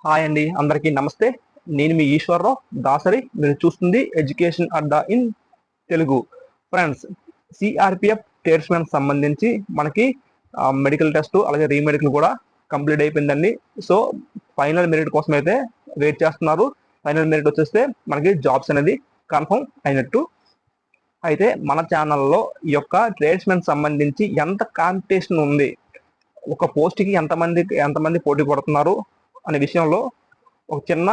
Hi అండి, అందరికీ నమస్తే. నేను మీ ఈశ్వరరావు దాసరి. మీరు చూస్తుంది education Adda in Telugu. Friends, CRPF tradesmen సంబంధించి మనకి మెడికల్ టెస్ట్ అలాగే రీమెడికల్ కూడా కంప్లీట్ అయిపోయిందండి. సో ఫైనల్ మెరిట్ కోసం అయితే వెయిట్ చేస్తున్నారు. ఫైనల్ మెరిట్ వచ్చేస్తే మనకి జాబ్స్ అనేది కన్ఫర్మ్ అయినట్టు. అయితే మన ఛానల్లో ఈ యొక్క ట్రేడ్స్మెన్ సంబంధించి ఎంత కాంపిటీషన్ ఉంది, ఒక పోస్ట్కి ఎంతమంది పోటీ పడుతున్నారు అనే విషయంలో ఒక చిన్న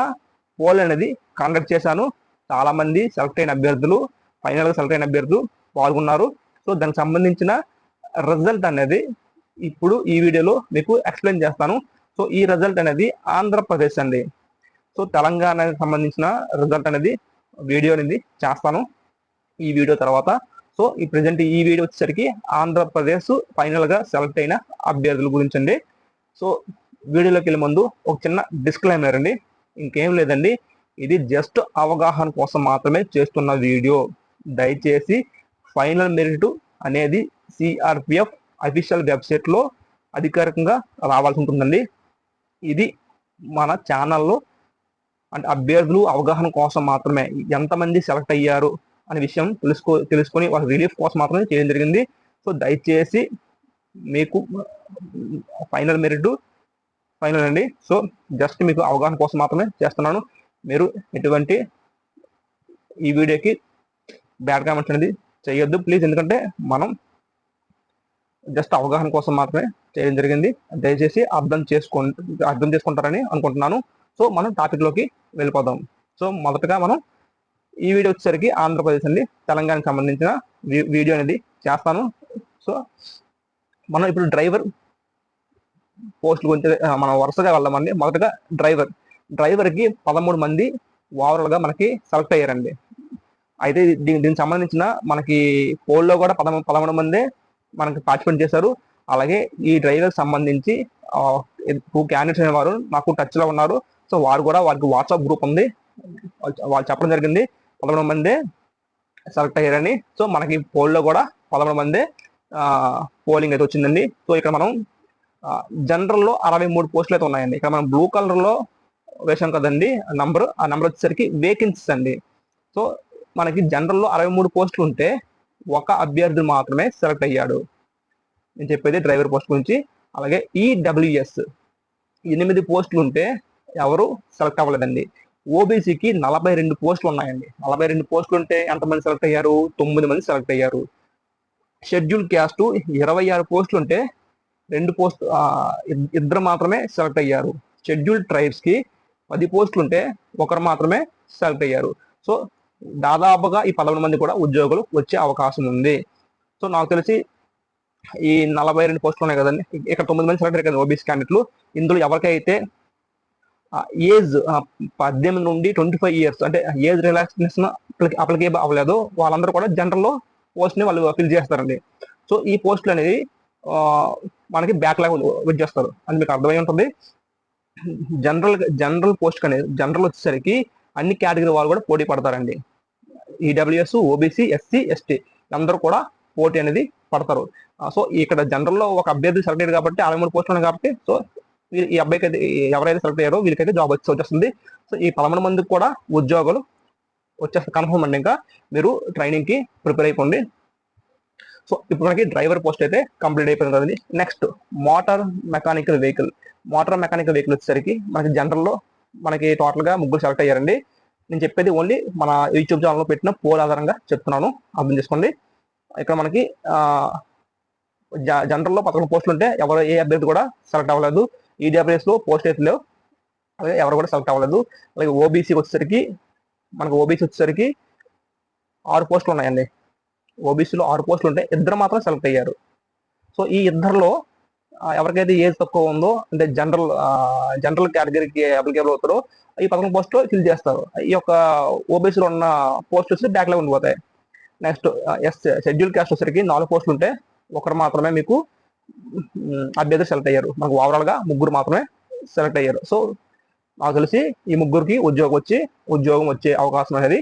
పోల్ అనేది కండక్ట్ చేశాను. చాలా మంది సెలెక్ట్ అయిన అభ్యర్థులు, ఫైనల్గా సెలెక్ట్ అయిన అభ్యర్థులు పాల్గొన్నారు. సో దానికి సంబంధించిన రిజల్ట్ అనేది ఇప్పుడు ఈ వీడియోలో మీకు ఎక్స్ప్లెయిన్ చేస్తాను. సో ఈ రిజల్ట్ అనేది ఆంధ్రప్రదేశ్ అండి. సో తెలంగాణకి సంబంధించిన రిజల్ట్ అనేది వీడియో అనేది చేస్తాను ఈ వీడియో తర్వాత. సో ఈ ప్రజెంట్ ఈ వీడియో వచ్చేసరికి ఆంధ్రప్రదేశ్ ఫైనల్గా సెలెక్ట్ అయిన అభ్యర్థుల గురించి అండి. సో వీడియోలోకి వెళ్ళే ముందు ఒక చిన్న డిస్క్లైమర్ అండి. ఇంకేం లేదండి, ఇది జస్ట్ అవగాహన కోసం మాత్రమే చేస్తున్న వీడియో. దయచేసి ఫైనల్ మెరిట్ అనేది సిఆర్పిఎఫ్ అఫీషియల్ వెబ్సైట్లో అధికారికంగా రావాల్సి ఉంటుందండి. ఇది మన ఛానల్లో అంటే అభ్యర్థులు అవగాహన కోసం మాత్రమే, ఎంతమంది సెలెక్ట్ అయ్యారు అనే విషయం తెలుసుకొని వాళ్ళ రిలీఫ్ కోసం మాత్రమే చేయడం జరిగింది. సో దయచేసి మీకు ఫైనల్ మెరిట్ ఫైనల్ అండి. సో జస్ట్ మీకు అవగాహన కోసం మాత్రమే చేస్తున్నాను. మీరు ఎటువంటి ఈ వీడియోకి బ్యాడ్ కామెంట్స్ అనేది చేయొద్దు ప్లీజ్, ఎందుకంటే మనం జస్ట్ అవగాహన కోసం మాత్రమే చేయడం జరిగింది. దయచేసి అర్థం చేసుకుంటారని అనుకుంటున్నాను. సో మనం టాపిక్లోకి వెళ్ళిపోదాం. సో మొదటగా మనం ఈ వీడియో వచ్చేసరికి ఆంధ్రప్రదేశ్ అండి, తెలంగాణకు సంబంధించిన వీడియో అనేది చేస్తాను. సో మనం ఇప్పుడు డ్రైవర్ పోస్టుల గురించి మనం వరుసగా వెళ్దామండి. మొదటగా డ్రైవర్కి 13 మంది ఓవరాల్గా మనకి సెలెక్ట్ అయ్యారండి. అయితే దీనికి సంబంధించిన మనకి పోల్లో కూడా 13 మందే మనకి పార్టిసిపేట్ చేశారు. అలాగే ఈ డ్రైవర్కి సంబంధించి 2 క్యాండిడేట్స్ అనేవారు నాకు టచ్లో ఉన్నారు. సో వారు కూడా వారికి వాట్సాప్ గ్రూప్ ఉంది, వాళ్ళు చెప్పడం జరిగింది 13 మందే సెలెక్ట్ అయ్యారని. సో మనకి పోల్లో కూడా 13 మందే పోలింగ్ అయితే వచ్చిందండి. సో ఇక్కడ మనం జనరల్లో 63 పోస్టులు అయితే ఉన్నాయండి. ఇక్కడ మనం బ్లూ కలర్లో వేసాం కదండి ఆ నెంబర్ వచ్చేసరికి వేకెన్సీస్ అండి. సో మనకి జనరల్లో 63 పోస్టులు ఉంటే ఒక అభ్యర్థి మాత్రమే సెలెక్ట్ అయ్యాడు. నేను చెప్పేది డ్రైవర్ పోస్ట్ గురించి. అలాగే ఈడబ్ల్యూఎస్ 8 పోస్టులు ఉంటే ఎవరు సెలెక్ట్ అవ్వలేదండి. ఓబీసీకి 42 పోస్టులు ఉన్నాయండి. 42 పోస్టులు ఉంటే ఎంతమంది సెలెక్ట్ అయ్యారు? 9 మంది సెలెక్ట్ అయ్యారు. షెడ్యూల్ క్యాస్ట్ 26 పోస్టులు ఉంటే 2 పోస్టు ఇద్దరు మాత్రమే సెలెక్ట్ అయ్యారు. షెడ్యూల్ ట్రైబ్స్కి 10 పోస్టులు ఉంటే ఒకరు మాత్రమే సెలెక్ట్ అయ్యారు. సో దాదాపుగా ఈ 11 మంది కూడా ఉద్యోగులు వచ్చే అవకాశం ఉంది. సో నాకు తెలిసి ఈ 42 పోస్టులు ఉన్నాయి కదండి, ఇక్కడ 9 మంది సెలెక్ట్ అయ్యారు కదా ఓబీసీ క్యాండిడేట్లు. ఇందులో ఎవరికైతే ఏజ్ 18 నుండి 25 ఇయర్స్ అంటే ఏజ్ రిలాక్సేషన్ అప్లికేబుల్ అవ్వలేదు, వాళ్ళందరూ కూడా జనరల్లో పోస్ట్ని వాళ్ళు ఫిల్ చేస్తారండి. సో ఈ పోస్టులు అనేది మనకి బ్యాక్లాగ్ వచ్చేస్తారు అని మీకు అర్థమై ఉంటుంది. జనరల్ పోస్ట్ అనేది జనరల్ వచ్చేసరికి అన్ని కేటగిరీ వాళ్ళు కూడా పోటీ పడతారండి. ఈడబ్ల్యూఎస్, ఓబీసీ, ఎస్సీ, ఎస్టీ అందరూ కూడా పోటీ అనేది పడతారు. సో ఇక్కడ జనరల్లో ఒక అభ్యర్థి సెలెక్ట్ అయ్యారు కాబట్టి 63 పోస్టులు ఉన్నాయి కాబట్టి సో ఈ అబ్బాయికి అయితే ఎవరైతే సెలెక్ట్ అయ్యారో వీళ్ళకైతే జాబ్ వచ్చేస్తుంది. సో ఈ 13 మందికి కూడా ఉద్యోగాలు వచ్చేస్తే కన్ఫర్మ్ అండి. ఇంకా మీరు ట్రైనింగ్కి ప్రిపేర్ అయిపోండి. సో ఇప్పుడు మనకి డ్రైవర్ పోస్ట్ అయితే కంప్లీట్ అయిపోయింది కదండి. నెక్స్ట్ మోటార్ మెకానికల్ వెహికల్ వచ్చేసరికి మనకి జనరల్లో మనకి టోటల్గా 3 సెలెక్ట్ అయ్యారండి. నేను చెప్పేది ఓన్లీ మన యూట్యూబ్ ఛానల్లో పెట్టిన పోల్ ఆధారంగా చెప్తున్నాను, అర్థం చేసుకోండి. ఇక్కడ మనకి జనరల్లో 11 పోస్టులు ఉంటే ఏ అభ్యర్థి కూడా సెలెక్ట్ అవ్వలేదు. ఈడబ్ల్యూఎస్లో పోస్ట్ అయితే లేవు, అలాగే ఎవరు కూడా సెలెక్ట్ అవ్వలేదు. అలాగే ఓబీసీ వచ్చేసరికి 6 పోస్టులు ఉన్నాయండి. ఓబీసీలో 6 పోస్టులు ఉంటే ఇద్దరు మాత్రం సెలెక్ట్ అయ్యారు. సో ఈ ఇద్దరిలో ఎవరికైతే ఏజ్ తక్కువ ఉందో అంటే జనరల్ కేటగిరీకి అప్లికేబుల్ అవుతారో ఈ 11 పోస్టులు ఫిల్ చేస్తారు. ఈ యొక్క ఓబీసీలో ఉన్న పోస్టులు వచ్చి బ్యాక్లాగ్ ఉండిపోతాయి. నెక్స్ట్ షెడ్యూల్ క్యాస్ట్ వచ్చేసరికి 4 పోస్టులు ఉంటే ఒకరు మాత్రమే మీకు అభ్యర్థి సెలెక్ట్ అయ్యారు. మనకు ఓవరాల్గా 3 మాత్రమే సెలెక్ట్ అయ్యారు. సో నాకు తెలిసి ఈ 3కి ఉద్యోగం వచ్చే అవకాశం అనేది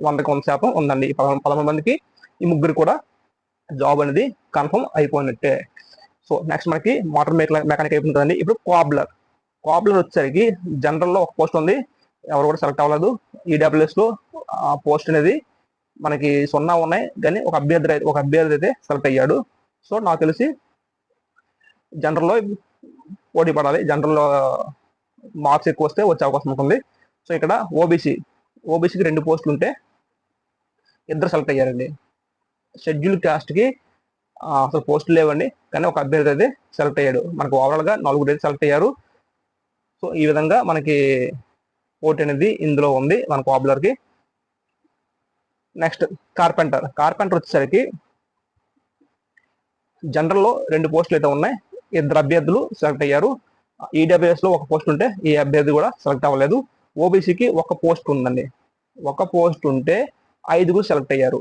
100% ఉందండి. 11 మందికి ఈ 3 కూడా జాబ్ అనేది కన్ఫర్మ్ అయిపోయినట్టే. సో నెక్స్ట్ మనకి మోటార్ మెకానిక్ అయిపోతుంది కదండి. ఇప్పుడు కాపులర్ వచ్చేసరికి జనరల్లో ఒక పోస్ట్ ఉంది, ఎవరు కూడా సెలెక్ట్ అవ్వలేదు. ఈడబ్ల్యూఎస్లో పోస్ట్ అనేది మనకి 0 ఉన్నాయి, కానీ ఒక అభ్యర్థి అయితే సెలెక్ట్ అయ్యాడు. సో నాకు తెలిసి జనరల్లో పోటీ పడాలి, జనరల్లో మార్క్స్ ఎక్కువ వస్తే వచ్చే అవకాశం ఉంటుంది. సో ఇక్కడ ఓబీసీకి 2 పోస్టులు ఉంటే ఇద్దరు సెలెక్ట్ అయ్యారండి. షెడ్యూల్ కాస్ట్కి అసలు పోస్టులు లేవండి, కానీ ఒక అభ్యర్థి అయితే సెలెక్ట్ అయ్యాడు. మనకు ఓవరాల్గా 4 అయితే సెలెక్ట్ అయ్యారు. సో ఈ విధంగా మనకి పోటీ అనేది ఇందులో ఉంది మన పాపులర్కి. నెక్స్ట్ కార్పెంటర్ వచ్చేసరికి జనరల్లో 2 పోస్టులు అయితే ఉన్నాయి, ఇద్దరు అభ్యర్థులు సెలెక్ట్ అయ్యారు. ఈడబ్ల్యూఎస్లో ఒక పోస్ట్ ఉంటే ఈ అభ్యర్థి కూడా సెలెక్ట్ అవ్వలేదు. ఓబీసీకి ఒక పోస్ట్ ఉందండి, ఒక పోస్ట్ ఉంటే 5 సెలెక్ట్ అయ్యారు.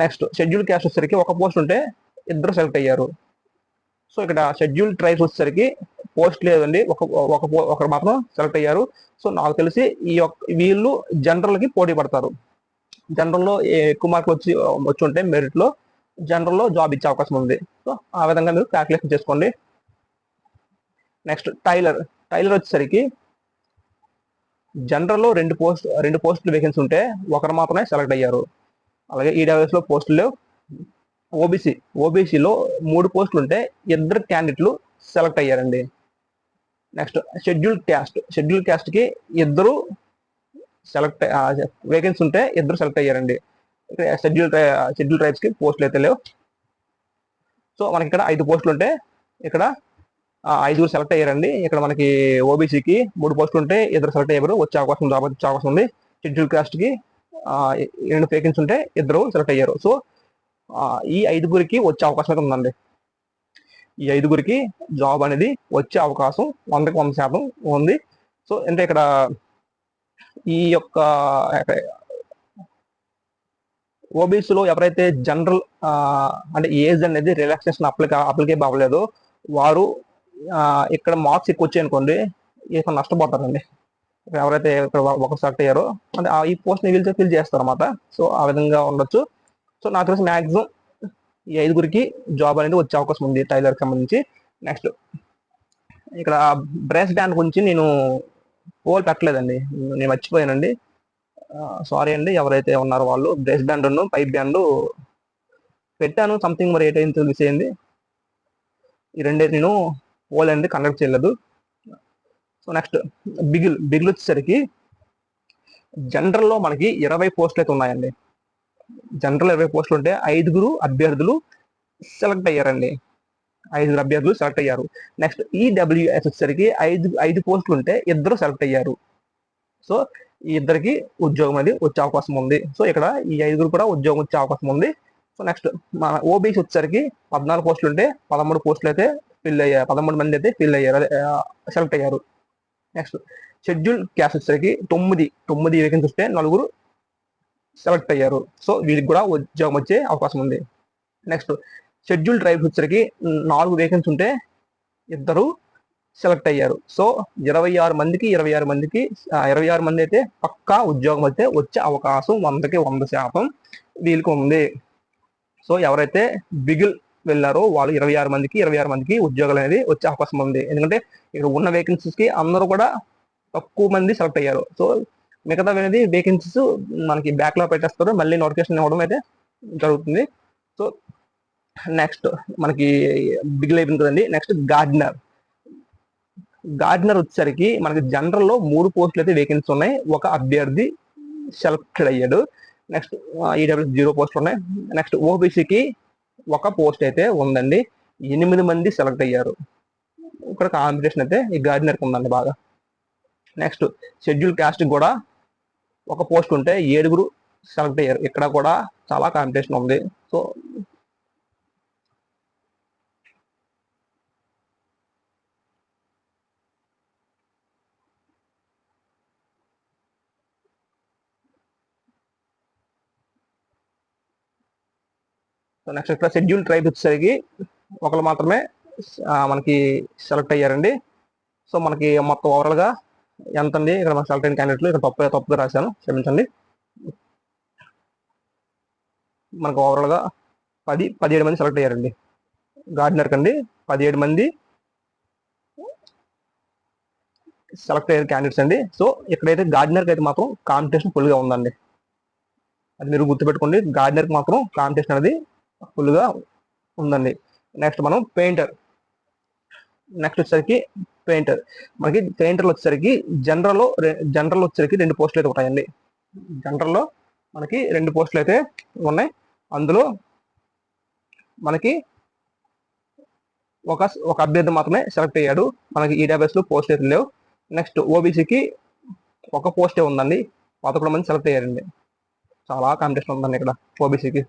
నెక్స్ట్ షెడ్యూల్ క్యాస్ట్ వచ్చేసరికి ఒక పోస్ట్ ఉంటే ఇద్దరు సెలెక్ట్ అయ్యారు. సో ఇక్కడ షెడ్యూల్ ట్రైబ్స్ వచ్చేసరికి పోస్ట్ లేదండి, ఒకరు మాత్రం సెలెక్ట్ అయ్యారు. సో నాకు తెలిసి వీళ్ళు జనరల్కి పోటీ పడతారు. జనరల్లో ఎక్కువ మార్కులు వచ్చి ఉంటే మెరిట్లో జనరల్లో జాబ్ ఇచ్చే అవకాశం ఉంది. సో ఆ విధంగా మీరు క్యాల్కులేషన్ చేసుకోండి. నెక్స్ట్ టైలర్ వచ్చేసరికి జనరల్లో 2 పోస్టులు వేకెన్సీ ఉంటే ఒకరు మాత్రమే సెలెక్ట్ అయ్యారు. అలాగే ఈడబ్ల్యూఎస్లో పోస్టులు లేవు. ఓబీసీలో 3 పోస్టులు ఉంటే ఇద్దరు క్యాండిడేట్లు సెలెక్ట్ అయ్యారండి. నెక్స్ట్ షెడ్యూల్ క్యాస్ట్కి ఇద్దరు సెలెక్ట్ వేకెన్సీ ఉంటే ఇద్దరు సెలెక్ట్ అయ్యారండి. షెడ్యూల్ ట్రైబ్స్కి పోస్టులు అయితే లేవు. సో మనకి ఇక్కడ 5 పోస్టులు ఉంటే ఇక్కడ 5 సెలెక్ట్ అయ్యారండి. ఇక్కడ మనకి ఓబీసీకి 3 పోస్టులు ఉంటే ఇద్దరు సెలెక్ట్ అయ్యారు, వచ్చే అవకాశం ఉంది. షెడ్యూల్ కాస్ట్కి 2 వేకెన్సీ ఉంటే ఇద్దరు సెలెక్ట్ అయ్యారు. సో ఈ 5 వచ్చే అవకాశం అయితే ఉందండి. ఈ 5 జాబ్ అనేది వచ్చే అవకాశం 100% ఉంది. సో అంటే ఇక్కడ ఈ యొక్క ఓబీసీలో ఎవరైతే జనరల్ అంటే ఏజ్ అనేది రిలాక్సేషన్ అప్లికేబుల్ అవ్వలేదో వారు ఇక్కడ మార్క్స్ ఎక్కువ వచ్చాయి అనుకోండి, ఇక్కడ నష్టపోతారండి. ఎవరైతే ఇక్కడ ఒక సెలెక్ట్ అయ్యారో అంటే ఈ పోస్ట్ని ఫిల్ చేస్తారు అన్నమాట. సో ఆ విధంగా ఉండొచ్చు. సో నాకు తెలిసి మ్యాక్సిమం ఈ 5 జాబ్ అనేది వచ్చే అవకాశం ఉంది టైలర్కి సంబంధించి. నెక్స్ట్ ఇక్కడ బ్రేస్ బ్యాండ్ గురించి నేను పోల్ పెట్టలేదండి, నేను మర్చిపోయానండి, సారీ అండి. ఎవరైతే ఉన్నారో వాళ్ళు బ్రేస్ బ్యాండ్ పైప్ బ్యాండ్ పెట్టాను, సంథింగ్ మరి ఏంటో మిస్ అయింది. ఈ 2 నేను పోల్ అనేది కండక్ట్ చేయలేదు. సో నెక్స్ట్ బిగిల్ వచ్చేసరికి జనరల్లో మనకి 20 పోస్టులు అయితే ఉన్నాయండి. జనరల్ 20 పోస్టులు ఉంటే 5 అభ్యర్థులు సెలెక్ట్ అయ్యారండి. 5 అభ్యర్థులు సెలెక్ట్ అయ్యారు. నెక్స్ట్ ఈడబ్ల్యూఎస్ వచ్చేసరికి 5 పోస్టులు ఉంటే ఇద్దరు సెలెక్ట్ అయ్యారు. సో ఈ ఇద్దరికి ఉద్యోగం అనేది వచ్చే అవకాశం ఉంది. సో ఇక్కడ ఈ 5 కూడా ఉద్యోగం వచ్చే అవకాశం ఉంది. సో నెక్స్ట్ మన ఓబీసీ వచ్చేసరికి 14 పోస్టులు ఉంటే 13 పోస్టులు అయితే ఫిల్ అయ్యారు, 13 మంది అయితే ఫిల్ అయ్యారు, సెలెక్ట్ అయ్యారు. నెక్స్ట్ షెడ్యూల్ క్యాస్ట్ వచ్చేసరికి 9 వేకెన్సీ వస్తే 4 సెలెక్ట్ అయ్యారు. సో వీళ్ళకి కూడా ఉద్యోగం వచ్చే అవకాశం ఉంది. నెక్స్ట్ షెడ్యూల్ ట్రైబ్స్ వచ్చేసరికి 4 వేకెన్సీ ఉంటే ఇద్దరు సెలెక్ట్ అయ్యారు. సో 26 మంది అయితే పక్కా ఉద్యోగం అయితే వచ్చే అవకాశం 100% వీళ్ళకి ఉంది. సో ఎవరైతే బిగిల్ వెళ్ళారో వాళ్ళు 26 మందికి ఉద్యోగాలు అనేది వచ్చే అవకాశం ఉంది. ఎందుకంటే ఇక్కడ ఉన్న వేకెన్సీస్కి అందరూ కూడా తక్కువ మంది సెలెక్ట్ అయ్యారు. సో మిగతా అనేది వేకెన్సీస్ మనకి బ్యాక్లో పెట్టేస్తారు, మళ్ళీ నోటిఫికేషన్ ఇవ్వడం అయితే జరుగుతుంది. సో నెక్స్ట్ మనకి బిగిల్ అయిపోయింది కదండి. నెక్స్ట్ గార్డెనర్ వచ్చేసరికి మనకి జనరల్లో 3 పోస్టులు అయితే వేకెన్సీ ఉన్నాయి, ఒక అభ్యర్థి సెలెక్టెడ్ అయ్యాడు. నెక్స్ట్ ఈడబ్ల్యూఎస్ 0 పోస్టులు ఉన్నాయి. నెక్స్ట్ ఓబీసీకి ఒక పోస్ట్ అయితే ఉందండి, 8 మంది సెలెక్ట్ అయ్యారు. ఇక్కడ కాంపిటీషన్ అయితే ఈ గార్డెనర్కి ఉందండి బాగా. నెక్స్ట్ షెడ్యూల్ క్యాస్ట్ కూడా ఒక పోస్ట్ ఉంటే 7 సెలెక్ట్ అయ్యారు. ఇక్కడ కూడా చాలా కాంపిటీషన్ ఉంది. సో నెక్స్ట్ ఇక్కడ షెడ్యూల్ ట్రైబ్ వచ్చేసరికి ఒకరు మాత్రమే మనకి సెలెక్ట్ అయ్యారండి. సో మనకి మొత్తం ఓవరాల్గా ఎంత అండి, ఇక్కడ మన సెలెక్ట్ అయిన క్యాండిడేట్లు ఇక్కడ తప్పుగా రాశాను, క్షమించండి. మనకు ఓవరాల్గా 17 మంది సెలెక్ట్ అయ్యారండి. గార్డెనర్ కండి 17 మంది సెలెక్ట్ అయ్యే క్యాండిడేట్స్ అండి. సో ఇక్కడైతే గార్డినర్కి అయితే మాత్రం కాంపిటీషన్ ఫుల్గా ఉందండి. అది మీరు గుర్తుపెట్టుకోండి, గార్డినర్కి మాత్రం కాంపిటీషన్ అనేది ఫుల్గా ఉందండి. నెక్స్ట్ మనం పెయింటర్. నెక్స్ట్ వచ్చేసరికి పెయింటర్. మనకి పెయింటర్లు వచ్చేసరికి జనరల్ వచ్చేసరికి 2 పోస్టులు అయితే ఉంటాయండి. జనరల్లో మనకి 2 పోస్టులు అయితే ఉన్నాయి. అందులో మనకి ఒక అభ్యర్థి మాత్రమే సెలెక్ట్ అయ్యాడు. మనకి ఈడబ్ల్యూఎస్లో పోస్ట్ అయితే లేవు. నెక్స్ట్ ఓబీసీకి ఒక పోస్టే ఉందండి, 11 మంది సెలెక్ట్ అయ్యారండి. చాలా కాంపిటీషన్ ఉందండి ఇక్కడ ఓబీసీకి.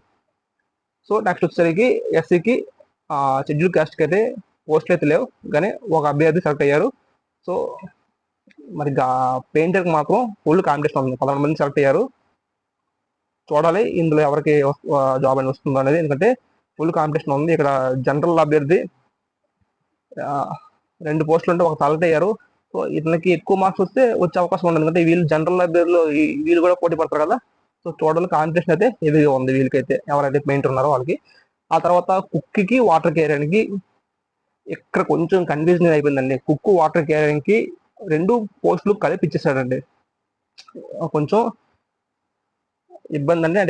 సో నెక్స్ట్ వచ్చేసరికి ఎస్సీకి షెడ్యూల్ కాస్ట్కి అయితే పోస్టులు అయితే లేవు, కానీ ఒక అభ్యర్థి సెలెక్ట్ అయ్యారు. సో మరి పెయింటర్కి మాత్రం ఫుల్ కాంపిటీషన్ ఉంది, 11 మంది సెలెక్ట్ అయ్యారు. చూడాలి ఇందులో ఎవరికి జాబ్ అని వస్తుందో అనేది, ఎందుకంటే ఫుల్ కాంపిటీషన్ ఉంది. ఇక్కడ జనరల్ అభ్యర్థి 2 పోస్టులు ఉంటే ఒక సెలెక్ట్ అయ్యారు. సో ఇతనికి ఎక్కువ మార్క్స్ వస్తే వచ్చే అవకాశం ఉంది, ఎందుకంటే వీళ్ళు జనరల్ అభ్యర్థులు వీళ్ళు కూడా పోటీ పడతారు కదా. సో చూడాలి, కాంపిటీషన్ అయితే హెవీగా ఉంది వీళ్ళకైతే, ఎవరైతే పెయింటర్ ఉన్నారో వాళ్ళకి. ఆ తర్వాత కుక్కి వాటర్ క్యారియర్కి ఇక్కడ కొంచెం కన్ఫ్యూజన్ అయిపోయిందండి. కుక్కు వాటర్ క్యారియర్కి 2 పోస్టులు కలిపి ఇచ్చేసాడండి. కొంచెం ఇబ్బంది అండి.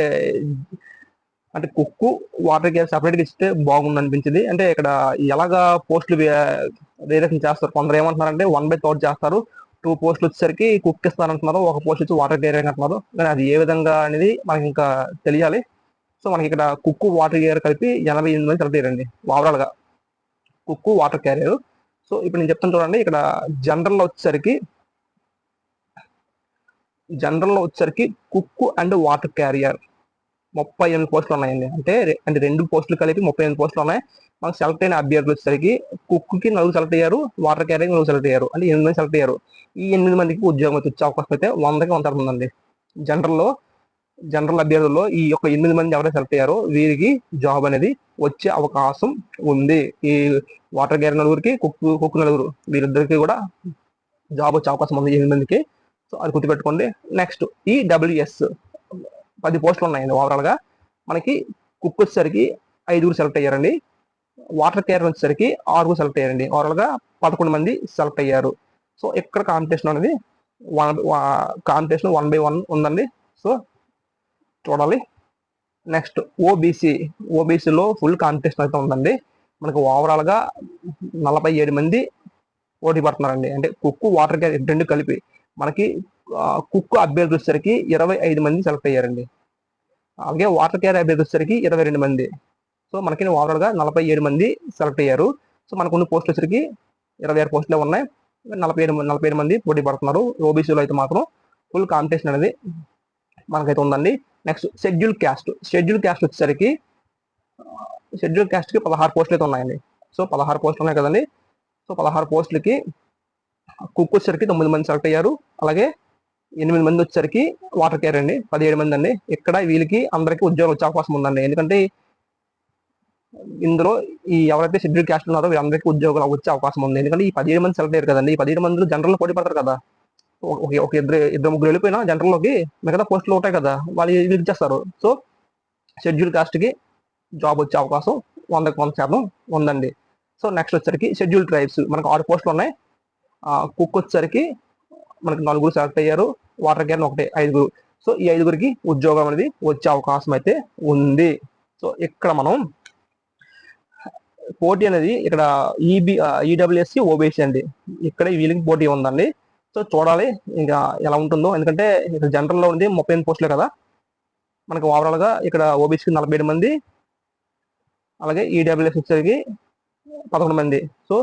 అంటే కుక్కు వాటర్ క్యారియర్ సపరేట్గా ఇస్తే బాగుంది అనిపించింది. అంటే ఇక్కడ ఎలాగా పోస్టులు వేరియేషన్ చేస్తారు, కొందరు ఏమంటున్నారంటే 1/3 చేస్తారు, 2 పోస్టులు వచ్చేసరికి కుక్ ఇస్తారంటున్నారు, ఒక పోస్ట్ వచ్చి వాటర్ క్యారియర్ అంటున్నారు. కానీ అది ఏ విధంగా అనేది మనకి ఇంకా తెలియాలి. సో మనకి ఇక్కడ కుక్కు వాటర్ క్యారియర్ కలిపి 88 మంది సెలెక్ట్ అయ్యారండి ఓవరాల్గా, కుక్కు వాటర్ క్యారియర్. సో ఇప్పుడు నేను చెప్తాను చూడండి, ఇక్కడ జనరల్లో వచ్చేసరికి కుక్కు అండ్ వాటర్ క్యారియర్ 38 పోస్టులు ఉన్నాయండి. అంటే 2 పోస్టులు కలిపి 38 పోస్టులు ఉన్నాయి. మనకు సెలెక్ట్ అయిన అభ్యర్థులు వచ్చేసరికి కుక్కి 4 సెలెక్ట్ అయ్యారు, వాటర్ క్యారియర్ 4 సెలెక్ట్ అయ్యారు, అంటే 8 మంది సెలెక్ట్ అయ్యారు. ఈ 8 మందికి ఉద్యోగం వచ్చే అవకాశం అయితే 100కి 100 ఉందండి. జనరల్ అభ్యర్థుల్లో ఈ యొక్క 8 మంది ఎవరైతే సెలెక్ట్ అయ్యారో వీరికి జాబ్ అనేది వచ్చే అవకాశం ఉంది. ఈ వాటర్ క్యారియర్ 4కి, కుక్కు 4, వీరిద్దరికి కూడా జాబ్ వచ్చే అవకాశం ఉంది 8 మందికి. సో అది గుర్తుపెట్టుకోండి. నెక్స్ట్ ఈడబ్ల్యూఎస్ 10 పోస్టులు ఉన్నాయండి ఓవరాల్గా. మనకి కుక్ వచ్చేసరికి 5 సెలెక్ట్ అయ్యారండి, వాటర్ క్యారియర్ వచ్చేసరికి 6 సెలెక్ట్ అయ్యారండి. ఓవరాల్గా 11 మంది సెలెక్ట్ అయ్యారు. సో ఇక్కడ కాంపిటీషన్ అనేది 1/1 ఉందండి. సో చూడాలి. నెక్స్ట్ ఓబీసీలో ఫుల్ కాంపిటీషన్ అయితే ఉందండి. మనకు ఓవరాల్గా 47 మంది పోటీ పడుతున్నారండి. అంటే కుక్కు వాటర్ క్యారియర్ 2 కలిపి మనకి కుక్కు అభ్యర్థి వచ్చేసరికి 25 మంది సెలెక్ట్ అయ్యారండి. అలాగే వాటర్ క్యారియర్ అభ్యర్థి వచ్చేసరికి 22 మంది. సో మనకి ఓవరాల్గా 47 మంది సెలెక్ట్ అయ్యారు. సో మనకు ఉన్న పోస్టులు వచ్చేసరికి 26 పోస్టులే ఉన్నాయి, 47 మంది పోటీ పడుతున్నారు. ఓబీసీలో అయితే మాత్రం ఫుల్ కాంపిటీషన్ అనేది మనకైతే ఉందండి. నెక్స్ట్ షెడ్యూల్ క్యాస్ట్ వచ్చేసరికి షెడ్యూల్ క్యాస్ట్కి 16 పోస్టులు అయితే ఉన్నాయండి. సో 16 పోస్టులు ఉన్నాయి కదండి. సో 16 పోస్టులకి కుక్ వచ్చేసరికి 9 మంది సెలెక్ట్ అయ్యారు. అలాగే 8 మంది వచ్చేసరికి వాటర్ క్యారియర్ అండి, 17 మంది అండి. ఇక్కడ వీళ్ళకి అందరికీ ఉద్యోగాలు వచ్చే అవకాశం ఉందండి, ఎందుకంటే ఇందులో ఈ ఎవరైతే షెడ్యూల్ క్యాస్ట్ ఉన్నారో వీళ్ళందరికీ ఉద్యోగాలు వచ్చే అవకాశం ఉంది. ఎందుకంటే ఈ 17 మంది సెలెక్ట్ అయ్యారు కదండి, ఈ 17 మందిలో జనరల్ పోటీ పడతారు కదా. ఒక ఇద్దరు ముగ్గురు వెళ్ళిపోయినా జనరల్లోకి మిగతా పోస్టులు ఉంటాయి కదా, వాళ్ళు వీళ్ళు ఇచ్చేస్తారు. సో షెడ్యూల్ కాస్ట్కి జాబ్ వచ్చే అవకాశం 100కి 100% ఉందండి. సో నెక్స్ట్ వచ్చేసరికి షెడ్యూల్ ట్రైబ్స్ మనకు 6 పోస్టులు ఉన్నాయి. కుక్ వచ్చేసరికి మనకి 4 సెలెక్ట్ అయ్యారు, వాటర్ క్యారియర్ 5. సో ఈ 5కి ఉద్యోగం అనేది వచ్చే అవకాశం అయితే ఉంది. సో ఇక్కడ మనం పోటీ అనేది ఇక్కడ ఈడబ్ల్యూఎస్సి ఓబీసీ అండి, ఇక్కడ వీళ్ళకి పోటీ ఉందండి. సో చూడాలి ఇంకా ఎలా ఉంటుందో, ఎందుకంటే ఇక్కడ జనరల్లో ఉంది 38 పోస్టులే కదా. మనకి ఓవరాల్గా ఇక్కడ ఓబీసీకి 47 మంది, అలాగే ఈడబ్ల్యూఎస్ వచ్చేసరికి 11 మంది. సో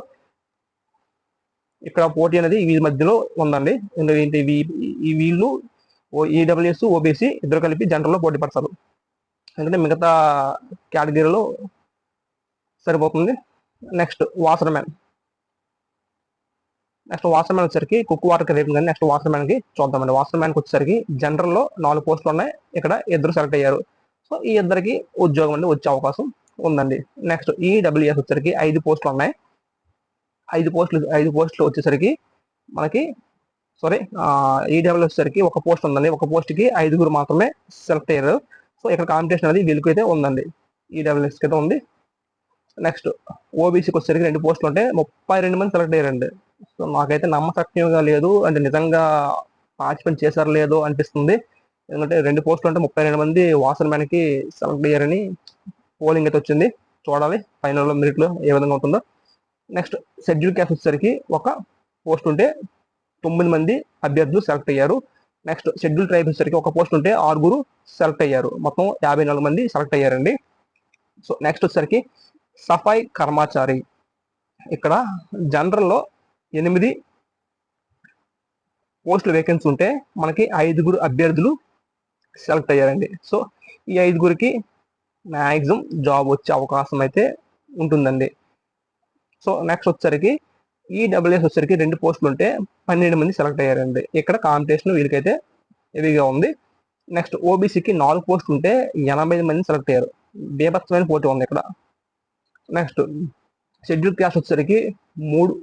ఇక్కడ పోటీ అనేది వీళ్ళ మధ్యలో ఉందండి. ఎందుకంటే వీళ్ళు ఈడబ్ల్యూఎస్ ఓబీసీ ఇద్దరు కలిపి జనరల్లో పోటీ పడతారు, ఎందుకంటే మిగతా కేటగిరీలో సరిపోతుంది. నెక్స్ట్ వాటర్ మ్యాన్ వచ్చేసరికి కుక్ వాటర్ క్యారియర్ కానీ నెక్స్ట్ వాటర్ మ్యాన్కి చూద్దామండి. వాటర్ మ్యాన్కి వచ్చేసరికి జనరల్లో 4 పోస్టులు ఉన్నాయి, ఇక్కడ 2 సెలెక్ట్ అయ్యారు. సో ఈ 2కి ఉద్యోగం అనేది వచ్చే అవకాశం ఉందండి. నెక్స్ట్ ఈడబ్ల్యూఎస్ వచ్చేసరికి 5 పోస్టులు ఉన్నాయి. 5 పోస్టులు వచ్చేసరికి మనకి ఈడబ్ల్యూఎస్ వచ్చేసరికి 1 పోస్ట్ ఉందండి, 1 పోస్ట్కి 5 మాత్రమే సెలెక్ట్ అయ్యారు. సో ఇక్కడ కాంపిటీషన్ అనేది వీళ్ళకైతే ఉందండి, ఈడబ్ల్యూఎస్కి అయితే ఉంది. నెక్స్ట్ ఓబీసీకి వచ్చేసరికి 2 పోస్టులు ఉంటే 32 మంది సెలెక్ట్ అయ్యారండి. సో నాకైతే నమ్మశక్యంగా లేదు, అంటే నిజంగా పార్టిసిపేట్ చేశారో లేదో అనిపిస్తుంది. ఎందుకంటే 2 పోస్టులు అంటే 32 మంది వాసన్ మ్యాన్కి సెలెక్ట్ అయ్యారని పోలింగ్ అయితే వచ్చింది. చూడాలి ఫైనల్లో మెరిట్లో ఏ విధంగా ఉంటుందో. నెక్స్ట్ షెడ్యూల్ క్యాస్ట్ వచ్చేసరికి ఒక పోస్ట్ ఉంటే 9 మంది అభ్యర్థులు సెలెక్ట్ అయ్యారు. నెక్స్ట్ షెడ్యూల్ ట్రైబ్ వచ్చేసరికి ఒక పోస్ట్ ఉంటే 6 సెలెక్ట్ అయ్యారు. మొత్తం 54 మంది సెలెక్ట్ అయ్యారండి. సో నెక్స్ట్ వచ్చేసరికి సఫాయి కర్మచారి, ఇక్కడ జనరల్లో 8 పోస్టులు వేకెన్సీ ఉంటే మనకి 5 అభ్యర్థులు సెలెక్ట్ అయ్యారండి. సో ఈ 5కి మ్యాక్సిమం జాబ్ వచ్చే అవకాశం అయితే ఉంటుందండి. సో నెక్స్ట్ వచ్చేసరికి ఈడబ్ల్యూఎస్ వచ్చేసరికి 2 పోస్టులు ఉంటే 12 మంది సెలెక్ట్ అయ్యారండి. ఇక్కడ కాంపిటీషన్ వీళ్ళకైతే హెవీగా ఉంది. నెక్స్ట్ ఓబీసీకి 4 పోస్టులు ఉంటే 80 మంది సెలెక్ట్ అయ్యారు. బీభత్సమైన పోటీ ఉంది ఇక్కడ. నెక్స్ట్ షెడ్యూల్ క్యాస్ట్ వచ్చేసరికి 3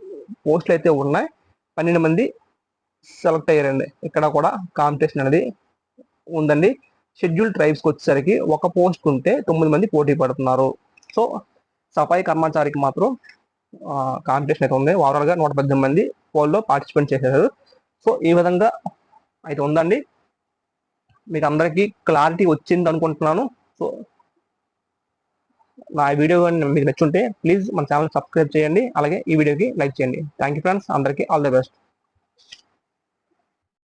పోస్టులు అయితే ఉన్నాయి, 12 మంది సెలెక్ట్ అయ్యారండి. ఇక్కడ కూడా కాంపిటీషన్ అనేది ఉందండి. షెడ్యూల్ ట్రైబ్స్కి వచ్చేసరికి ఒక పోస్ట్ ఉంటే 9 మంది పోటీ పడుతున్నారు. సో సఫాయి కర్మచారికి మాత్రం కాంపిటీషన్ అయితే ఉంది. ఓవరాల్గా 118 మంది పోల్లో పార్టిసిపేట్ చేశారు. సో ఈ విధంగా అయితే ఉందండి. మీకు అందరికీ క్లారిటీ వచ్చింది అనుకుంటున్నాను. సో నా వీడియో మీకు నచ్చుంటే ప్లీజ్ మన ఛానల్ సబ్స్క్రైబ్ చేయండి, అలాగే ఈ వీడియోకి లైక్ చేయండి. థ్యాంక్ యూ ఫ్రెండ్స్, అందరికీ ఆల్ ది బెస్ట్.